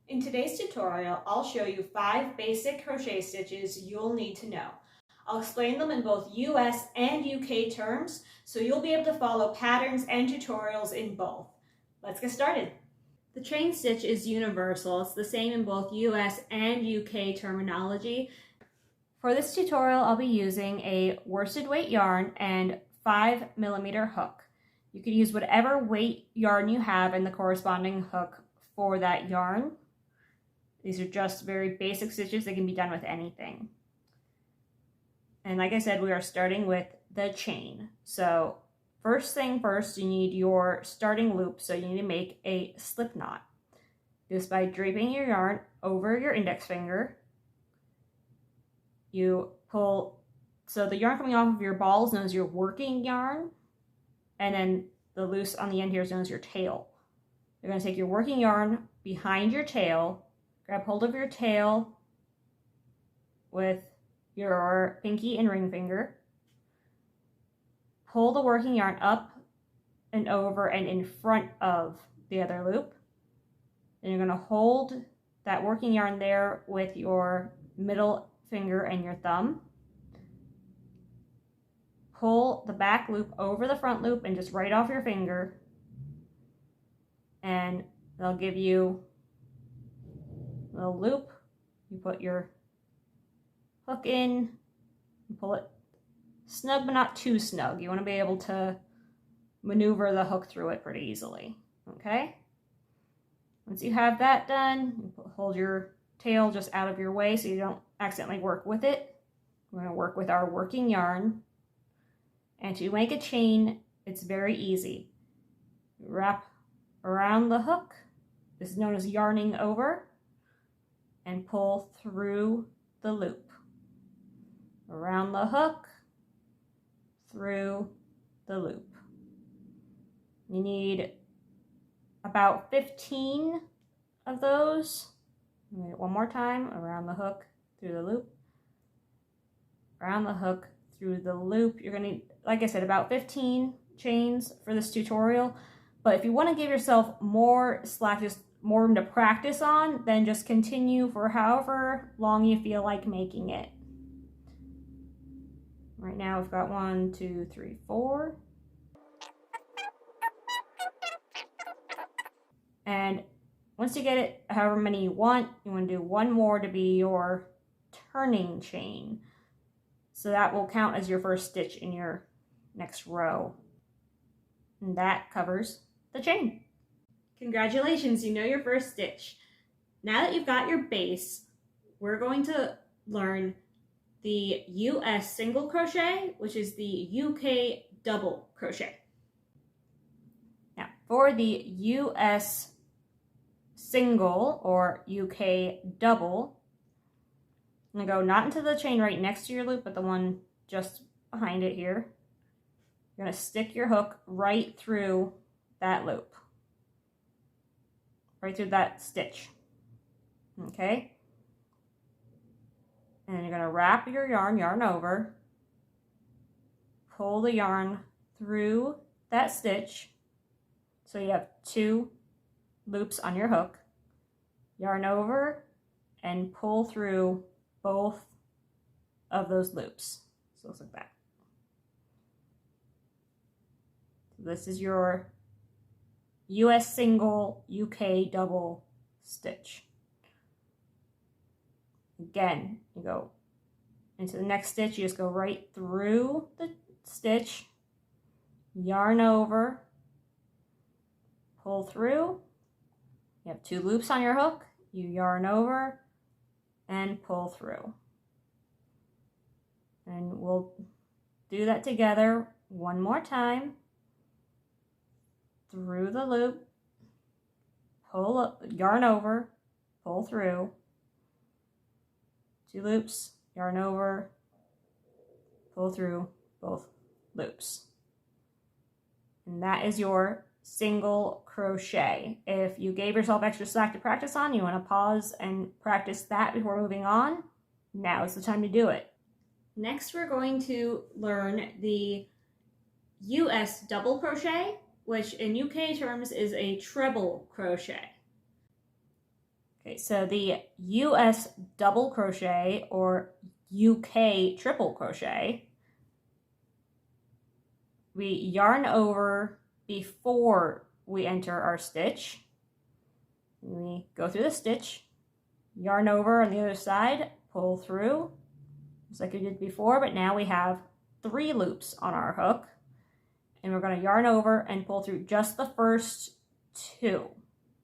In today's tutorial, I'll show you 5 basic crochet stitches you'll need to know. I'll explain them in both US and UK terms, so you'll be able to follow patterns and tutorials in both. Let's get started. The chain stitch is universal. It's the same in both US and UK terminology. For this tutorial, I'll be using a worsted weight yarn and 5mm hook. You can use whatever weight yarn you have and the corresponding hook for that yarn. These are just very basic stitches that can be done with anything. And like I said, we are starting with the chain. So first thing first, you need your starting loop. So you need to make a slip knot. Just by draping your yarn over your index finger. You pull, so the yarn coming off of your ball is known as your working yarn. And then the loose on the end here is known as your tail. You're going to take your working yarn behind your tail, grab hold of your tail with your pinky and ring finger, pull the working yarn up and over and in front of the other loop. Then you're going to hold that working yarn there with your middle finger and your thumb. Pull the back loop over the front loop and just right off your finger. And they'll give you a little loop. You put your hook in, and pull it snug but not too snug. You want to be able to maneuver the hook through it pretty easily. Okay? Once you have that done, you hold your tail just out of your way so you don't accidentally work with it. We're going to work with our working yarn. And to make a chain, it's very easy. Wrap around the hook. This is known as yarning over. And pull through the loop. Around the hook, through the loop. You need about 15 of those. One more time, around the hook, through the loop. Around the hook, through the loop. You're going to need, like I said, about 15 chains for this tutorial. But if you want to give yourself more slack, just more room to practice on, then just continue for however long you feel like making it. Right now we've got 1, 2, 3, 4. And once you get it however many you want to do one more to be your turning chain. So that will count as your first stitch in your next row. And that covers the chain. Congratulations, you know your first stitch. Now that you've got your base, we're going to learn the US single crochet, which is the UK double crochet. Now, for the US single or UK double, I'm going to go not into the chain right next to your loop, but the one just behind it here. You're going to stick your hook right through that loop. Right through that stitch. Okay? And then you're going to wrap your yarn over. Pull the yarn through that stitch. So you have 2 loops on your hook. Yarn over and pull through both of those loops. So it looks like that. So this is your US single, UK double stitch. Again, you go into the next stitch, you just go right through the stitch, yarn over, pull through. You have 2 loops on your hook, you yarn over and pull through. And we'll do that together one more time. Through the loop, pull up, yarn over, pull through, 2 loops, yarn over, pull through both loops. And that is your single crochet. If you gave yourself extra slack to practice on, you want to pause and practice that before moving on, now is the time to do it. Next, we're going to learn the US double crochet, which in UK terms is a treble crochet. Okay, so the US Double Crochet or UK Triple Crochet, we yarn over before we enter our stitch. We go through the stitch, yarn over on the other side, pull through, just like we did before, but now we have 3 loops on our hook. And we're going to yarn over and pull through just the first 2.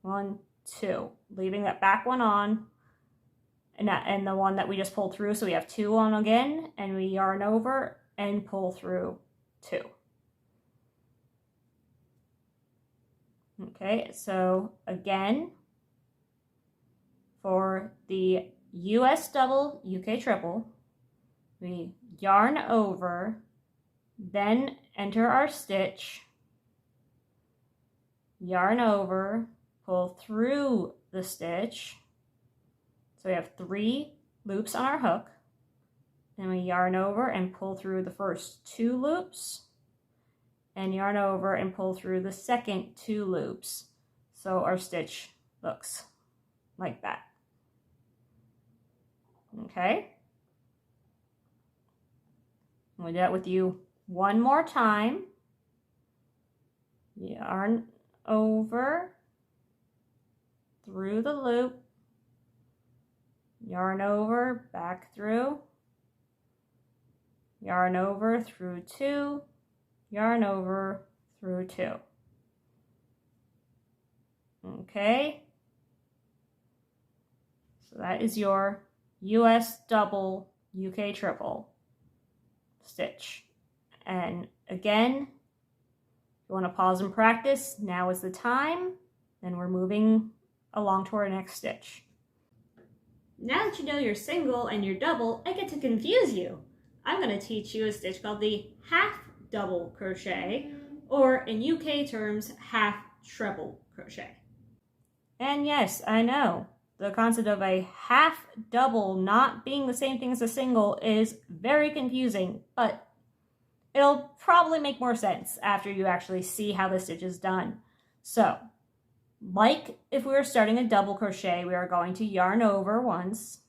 1, 2, leaving that back one on, and the one that we just pulled through, so we have 2 on again, and we yarn over and pull through 2. Okay, so again, for the US Double, UK Triple, we yarn over, then enter our stitch, yarn over, pull through the stitch. So we have 3 loops on our hook, then we yarn over and pull through the first 2 loops, and yarn over and pull through the second 2 loops. So our stitch looks like that. Okay? We'll do that with you one more time. Yarn over, through the loop, yarn over, back through, yarn over, through 2, yarn over, through 2. Okay, so that is your US Double, UK Triple stitch. And again, if you want to pause and practice, now is the time, and we're moving along to our next stitch. Now that you know your single and your double, I get to confuse you. I'm going to teach you a stitch called the half double crochet, or in UK terms, half treble crochet. And yes, I know, the concept of a half double not being the same thing as a single is very confusing, but it'll probably make more sense after you actually see how the stitch is done. So, like if we were starting a double crochet, we are going to yarn over once,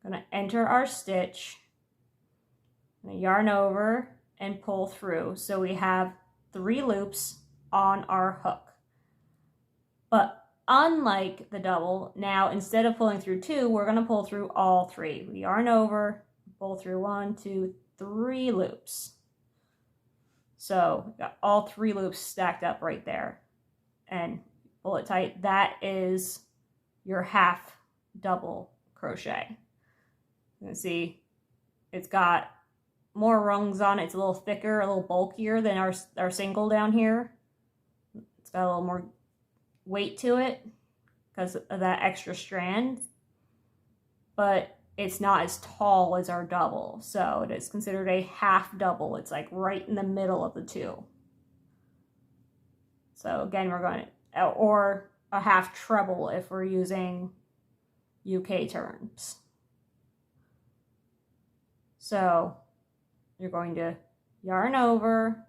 going to enter our stitch, going to yarn over and pull through. So we have 3 loops on our hook. But unlike the double, now instead of pulling through 2, we're going to pull through all 3. We yarn over, pull through 1, 2, 3 loops. So we've got all 3 loops stacked up right there. And pull it tight. That is your half double crochet. You can see it's got more rungs on it. It's a little thicker, a little bulkier than our single down here. It's got a little more weight to it because of that extra strand. But it's not as tall as our double. So it is considered a half double. It's like right in the middle of the 2. So again, we're going to, or a half treble if we're using UK terms. So you're going to yarn over,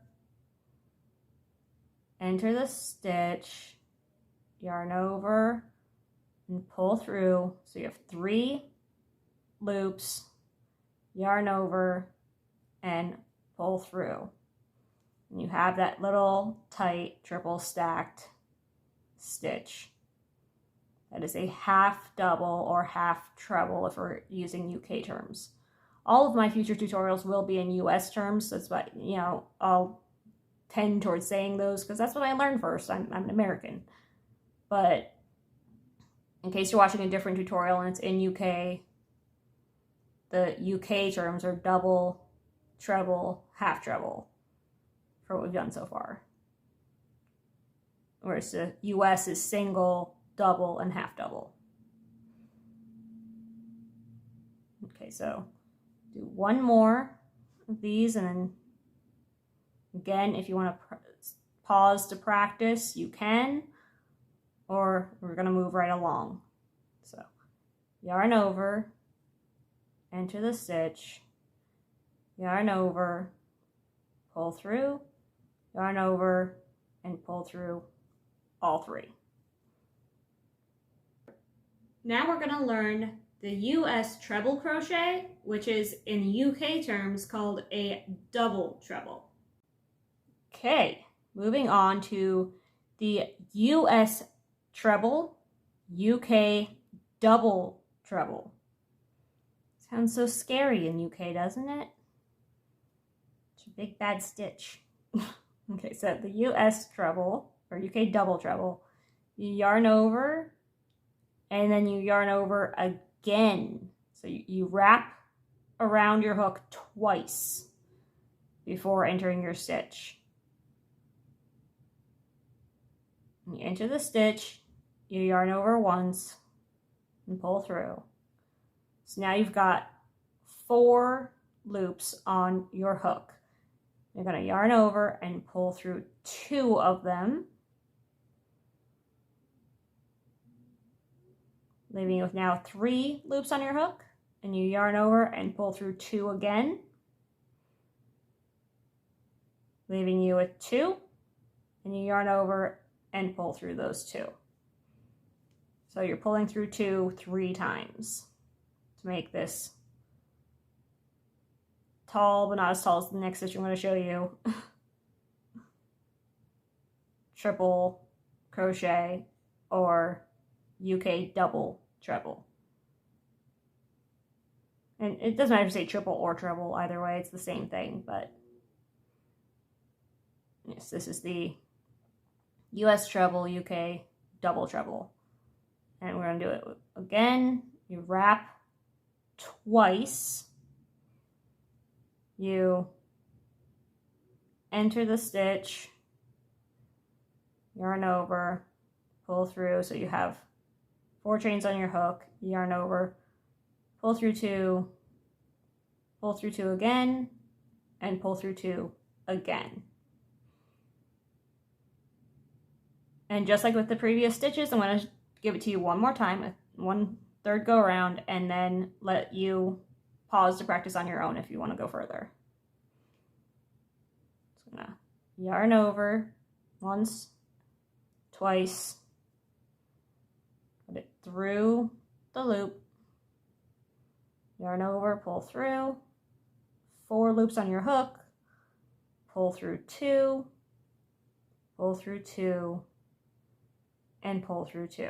enter the stitch, yarn over, and pull through. So you have 3 loops, yarn over, and pull through. And you have that little tight triple stacked stitch. That is a half double or half treble if we're using UK terms. All of my future tutorials will be in US terms. That's why, you know, I'll tend towards saying those because that's what I learned first. I'm an American. But in case you're watching a different tutorial and it's in UK, the UK terms are double, treble, half treble for what we've done so far. Whereas the US is single, double, and half double. Okay, so do one more of these, and then again, if you want to pause to practice, you can, or we're going to move right along. So yarn over, enter the stitch, yarn over, pull through, yarn over, and pull through all 3. Now we're going to learn the US treble crochet, which is in UK terms called a double treble. Okay, moving on to the US treble, UK double treble. Sounds so scary in UK, doesn't it? It's a big bad stitch. Okay, so the US treble, or UK double treble, you yarn over, and then you yarn over again. So you wrap around your hook twice before entering your stitch. You enter the stitch, you yarn over once, and pull through. So now you've got 4 loops on your hook. You're going to yarn over and pull through 2 of them, leaving you with now 3 loops on your hook, and you yarn over and pull through 2 again, leaving you with 2, and you yarn over and pull through those 2. So you're pulling through 2 3 times to make this tall, but not as tall as the next stitch I'm going to show you. Triple crochet or UK double treble. And it doesn't matter if you say triple or treble, either way, it's the same thing, but yes, this is the US treble, UK double treble. And we're going to do it again. You wrap twice. You enter the stitch, yarn over, pull through, so you have 4 chains on your hook, yarn over, pull through 2, pull through 2 again, and pull through 2 again. And just like with the previous stitches, I'm going to give it to you one more time, 1/3 go around, and then let you pause to practice on your own if you want to go further. So I'm going to yarn over once, twice, put it through the loop, yarn over, pull through, 4 loops on your hook, pull through 2, pull through 2, and pull through 2.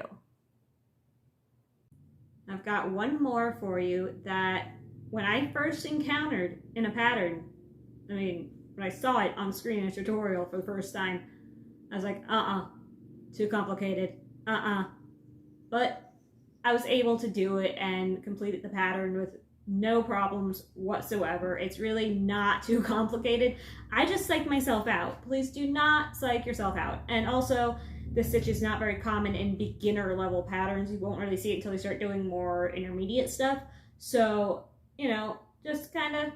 I've got one more for you that when I first encountered in a pattern, when I saw it on screen in a tutorial for the first time, I was like, too complicated, But I was able to do it and completed the pattern with no problems whatsoever. It's really not too complicated. I just psyched myself out. Please do not psych yourself out. And also, the stitch is not very common in beginner level patterns. You won't really see it until you start doing more intermediate stuff. So, just kind of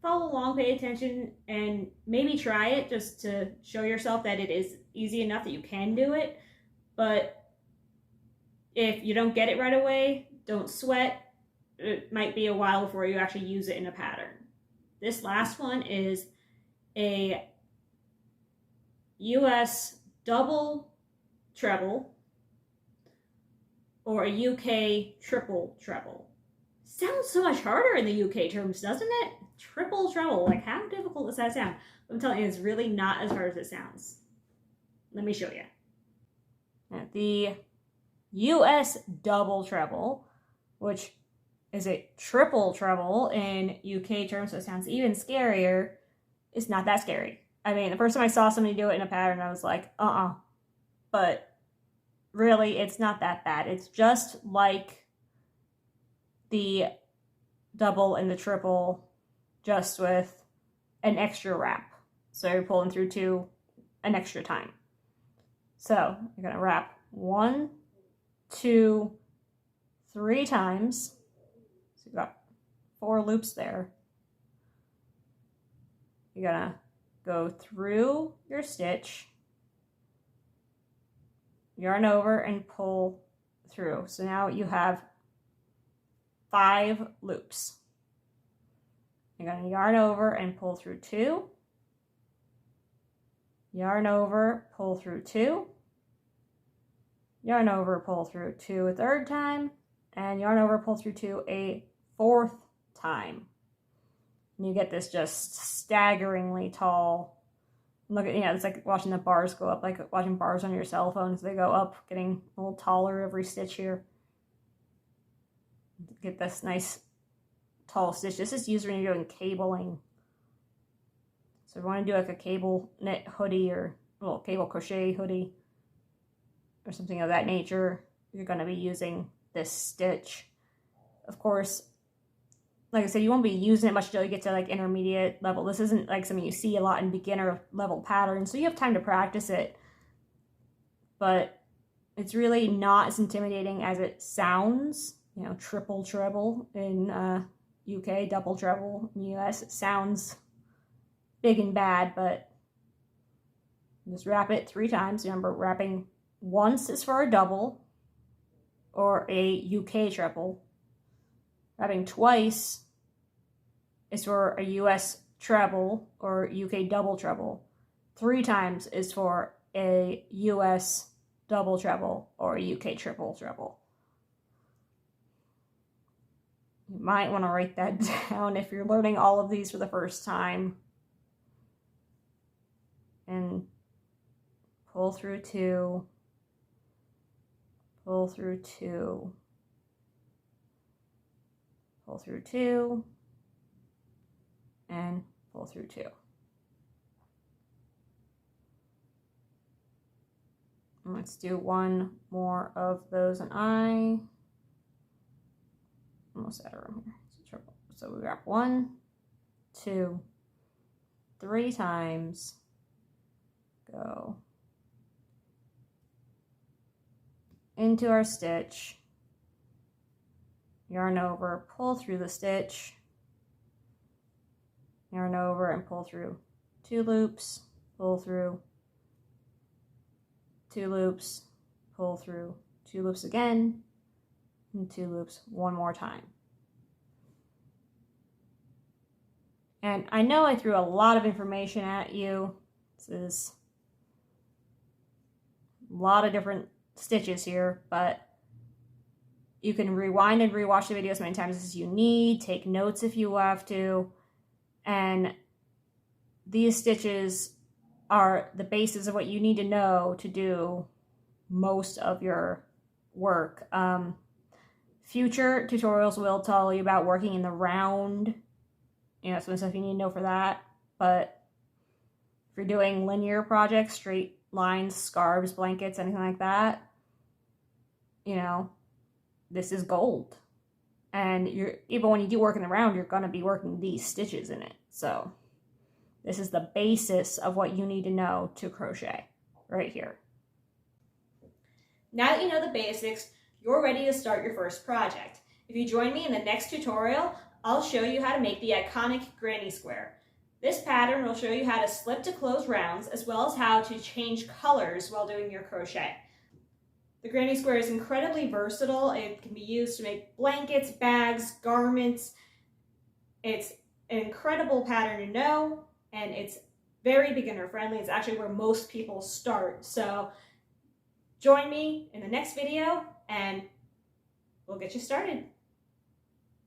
follow along, pay attention, and maybe try it just to show yourself that it is easy enough that you can do it. But if you don't get it right away, don't sweat. It might be a while before you actually use it in a pattern. This last one is a US double treble or a UK triple treble. Sounds so much harder in the UK terms, doesn't it? Triple treble, like how difficult does that sound? I'm telling you, it's really not as hard as it sounds. Let me show you. Now, the US double treble, which is a triple treble in UK terms, so it sounds even scarier, is not that scary. I mean, the first time I saw somebody do it in a pattern, I was like, But really, it's not that bad. It's just like the double and the triple, just with an extra wrap. So you're pulling through 2 an extra time. So you're going to wrap 1, 2, 3 times. So you've got 4 loops there. You're going to go through your stitch, yarn over, and pull through. So now you have 5 loops. You're going to yarn over and pull through 2, yarn over, pull through 2, yarn over, pull through 2 a 3rd time, and yarn over, pull through 2 a 4th time. And you get this just staggeringly tall. Look at, it's like watching the bars go up, like watching bars on your cell phone. So they go up, getting a little taller every stitch here. Get this nice tall stitch. This is used when you're doing cabling. So if you want to do like a cable knit hoodie or a little cable crochet hoodie or something of that nature, you're going to be using this stitch. Of course, like I said, you won't be using it much until you get to like intermediate level. This isn't like something you see a lot in beginner level patterns, so you have time to practice it. But it's really not as intimidating as it sounds. Triple treble in UK, double treble in US. It sounds big and bad, but just wrap it 3 times. Remember, wrapping once is for a double or a UK treble. Wrapping twice is for a US treble or UK double treble. 3 times is for a US double treble or a UK triple treble. You might want to write that down if you're learning all of these for the first time. And pull through 2, pull through 2, pull through 2, and pull through 2. And let's do one more of those, and I almost out of room here. So we wrap 1, 2, 3 times, go into our stitch, yarn over, pull through the stitch, yarn over and pull through 2 loops, pull through 2 loops, pull through 2 loops again, and 2 loops one more time. And I know I threw a lot of information at you. This is a lot of different stitches here, but you can rewind and rewatch the video as many times as you need, take notes if you have to, and these stitches are the basis of what you need to know to do most of your work. Future tutorials will tell you about working in the round, some stuff you need to know for that, but if you're doing linear projects, straight lines, scarves, blankets, anything like that, this is gold. And even when you do work in the round, you're going to be working these stitches in it. So this is the basis of what you need to know to crochet right here. Now that you know the basics, you're ready to start your first project. If you join me in the next tutorial, I'll show you how to make the iconic granny square. This pattern will show you how to slip to close rounds, as well as how to change colors while doing your crochet. The granny square is incredibly versatile. It can be used to make blankets, bags, garments. It's an incredible pattern to know, and it's very beginner friendly. It's actually where most people start. So join me in the next video and we'll get you started.